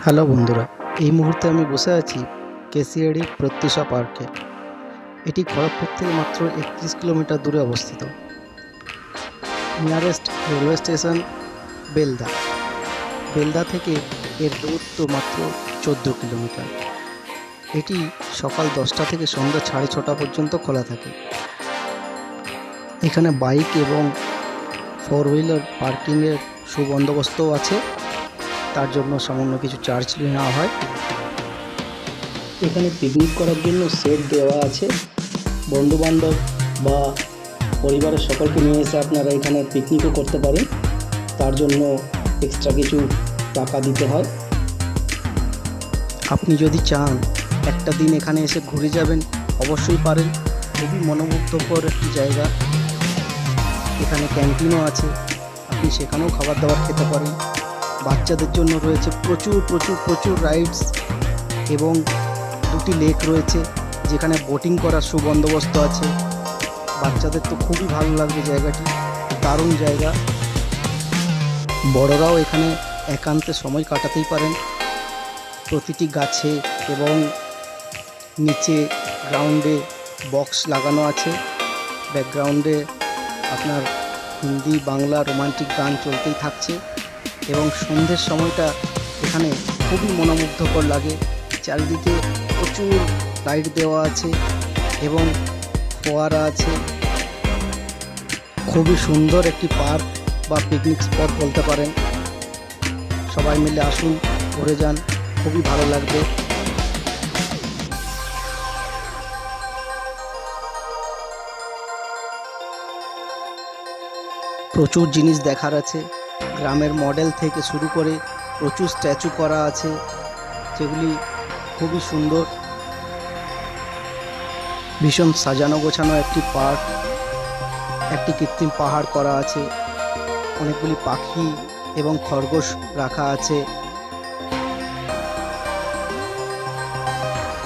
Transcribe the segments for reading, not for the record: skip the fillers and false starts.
Hello বন্ধুরা, এই মুহূর্তে আমি বসে আছি কেশিয়াড়ি প্রত্যুষা পার্কে। এটি খড়গপুর থেকে মাত্র 31 কিলোমিটার দূরে অবস্থিত। Nearest railway station Belda. Belda থেকে এর দূরত্ব মাত্র 14 কিলোমিটার। এটি সকাল 10টা থেকে সন্ধ্যা 6:30 পর্যন্ত খোলা থাকে। এখানে বাইক এবং 4 হুইলার পার্কিংয়ের সুবন্দোবস্তও আছে, তার জন্য সামান্য কিছু চার্জ নেওয়া হয়। এখানে পিকনিক করার জন্য সেট দেওয়া আছে। বন্ধুবান্ধব বা পরিবারের সকলকে নিয়ে এসে আপনারা এখানে পিকনিকও করতে পারেন, তার জন্য এক্সট্রা কিছু টাকা দিতে হয়। আপনি যদি চান একটা দিন এখানে এসে ঘুরে যাবেন, অবশ্যই পারেন। খুবই মনোমুগ্ধকর একটি জায়গা। এখানে ক্যান্টিনও আছে, আপনি সেখানেও খাবার দাবার খেতে পারেন। বাচ্চাদের জন্য রয়েছে প্রচুর প্রচুর প্রচুর রাইডস এবং 2টি লেক রয়েছে যেখানে বোটিং করার সুবন্দোবস্ত আছে। বাচ্চাদের তো খুবই ভালো লাগবে জায়গাটি, দারুণ জায়গা। বড়রাও এখানে একান্তে সময় কাটাতেই পারেন। প্রতিটি গাছে এবং নিচে গ্রাউন্ডে বক্স লাগানো আছে। ব্যাকগ্রাউন্ডে আপনার হিন্দি বাংলা রোমান্টিক গান চলতেই থাকছে এবং সন্ধ্যের সময়টা এখানে খুবই মনোমুগ্ধকর লাগে। চারিদিকে প্রচুর লাইট দেওয়া আছে এবং ফোয়ারা আছে। খুবই সুন্দর একটি পার্ক বা পিকনিক স্পট বলতে পারেন। সবাই মিলে আসুন, ঘুরে যান, খুবই ভালো লাগবে। প্রচুর জিনিস দেখার আছে। গ্রামের মডেল থেকে শুরু করে প্রচুর স্ট্যাচু করা আছে, যেগুলি খুবই সুন্দর। ভীষণ সাজানো গোছানো একটি পার্ক। একটি কৃত্রিম পাহাড় করা আছে, অনেকগুলি পাখি এবং খরগোশ রাখা আছে।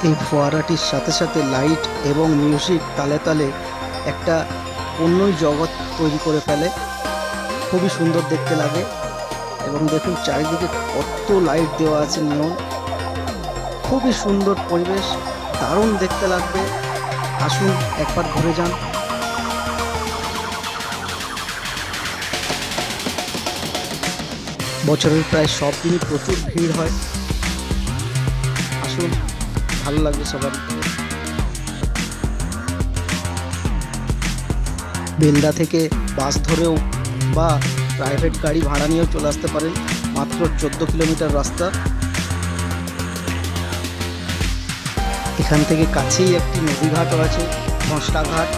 এই ফোয়ারাটির সাথে সাথে লাইট এবং মিউজিক তালে তালে একটা অন্যই জগৎ তৈরি করে ফেলে। খুবই সুন্দর দেখতে লাগে এবং দেখুন চারিদিকে কত লাইট দেওয়া আছে, নিয়ন। খুবই সুন্দর পরিবেশ, দারুণ দেখতে লাগবে। আসুন একবার ঘুরে যান। বছরের প্রায় সব দিনই প্রচুর ভিড় হয়। আসুন, ভালো লাগবে সবার। বেলদা থেকে বাস ধরেও বা প্রাইভেট গাড়ি ভাড়া নিয়েও চলে আসতে পারেন। মাত্র 14 কিলোমিটার রাস্তা। এখান থেকে কাছেই একটি নদীঘাটও আছে, ঘোষটা ঘাট।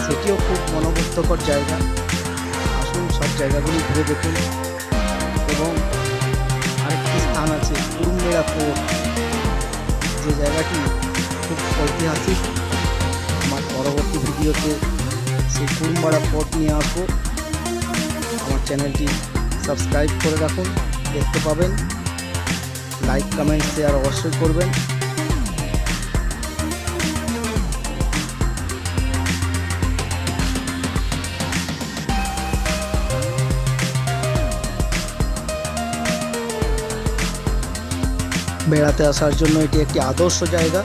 সেটিও খুব মনোমুগ্ধকর জায়গা। আসুন সব জায়গাগুলি ঘুরে দেখুন। এবং আরেকটি স্থান আছে কুরুমবেড়া ফোর্ট, যে জায়গাটি খুব ঐতিহাসিক। আমার পরবর্তী ভিডিওতে সেই কুরুমবেড়া ফোর্ট নিয়ে আসবো। আমার চ্যানেলটি সাবস্ক্রাইব করে রাখুন, দেখতে পাবেন। লাইক কমেন্ট শেয়ার অবশ্যই করবেন। বেড়াতে আসার জন্য এটি একটি আদর্শ জায়গা,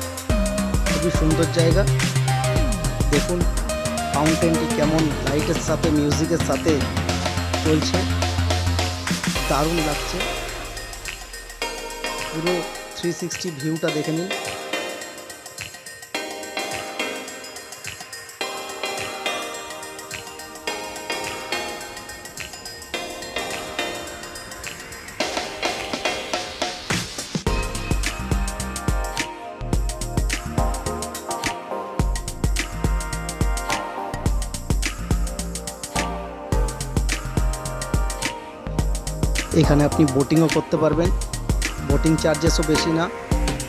খুবই সুন্দর জায়গা। দেখুন ফাউন্টেনটি কেমন লাইটের সাথে মিউজিকের সাথে চলছে, দারুণ লাগছে। পুরো 360 ভিউটা দেখে নিন। এখানে আপনি বোটিংও করতে পারবেন। বোটিং চার্জেসও বেশি না,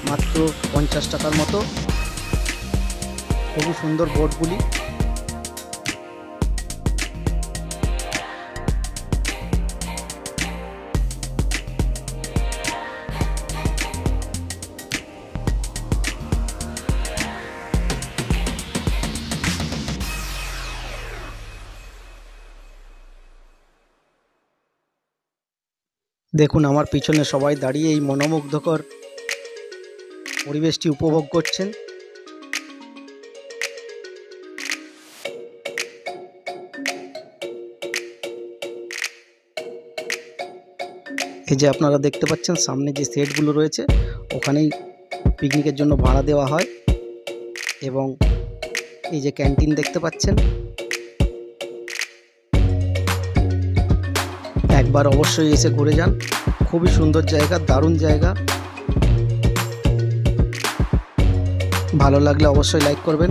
মাত্র 50 টাকার মতো। খুবই সুন্দর বোটগুলি। দেখুন আমার পিছনে সবাই দাঁড়িয়ে এই মনোমুগ্ধকর পরিবেশটি উপভোগ করছেন। এই যে আপনারা দেখতে পাচ্ছেন সামনে যে সেটগুলো রয়েছে ওখানেই পিকনিকের জন্য ভাড়া দেওয়া হয়, এবং এই যে ক্যান্টিন দেখতে পাচ্ছেন, একবার অবশ্যই এসে ঘুরে যান। খুবই সুন্দর জায়গা, দারুণ জায়গা। ভালো লাগলে অবশ্যই লাইক করবেন।